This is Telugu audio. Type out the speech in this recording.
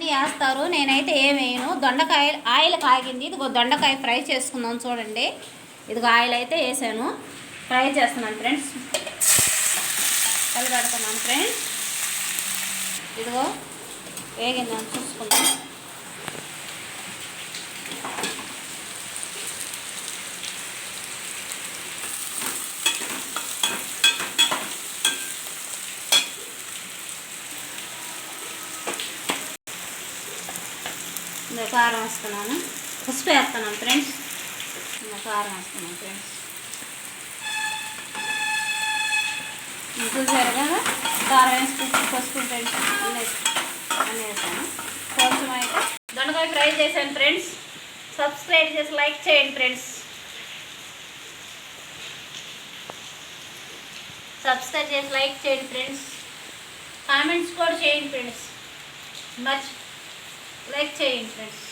అన్నీ వేస్తారు, నేనైతే ఏం వేయను. దొండకాయ ఆయిల్ కాగింది, ఇదిగో దొండకాయ ఫ్రై చేసుకుందాం చూడండి. ఇదిగో ఆయిల్ అయితే వేసాను, ఫ్రై చేస్తున్నాను ఫ్రెండ్స్, కలిపెడుతున్నాను ఫ్రెండ్స్. ఇదిగో వేగిందని చూసుకుందాం. కారం వేస్తున్నాను, పసుపు వేస్తున్నాను ఫ్రెండ్స్. కారం వేస్తున్నాను ఫ్రెండ్స్. చూసారు కదా, కారం వేసి పసుపు ఫ్రెండ్స్ అన్నీ వేసాను. కొంచెం అయితే దొండకాయ ఫ్రై చేశాను ఫ్రెండ్స్. సబ్స్క్రైబ్ చేసి లైక్ చేయండి ఫ్రెండ్స్. సబ్స్క్రైబ్ చేసి లైక్ చేయండి ఫ్రెండ్స్. కామెంట్స్ కూడా చేయండి ఫ్రెండ్స్. లైక్ చేయండి ఫ్రెండ్స్.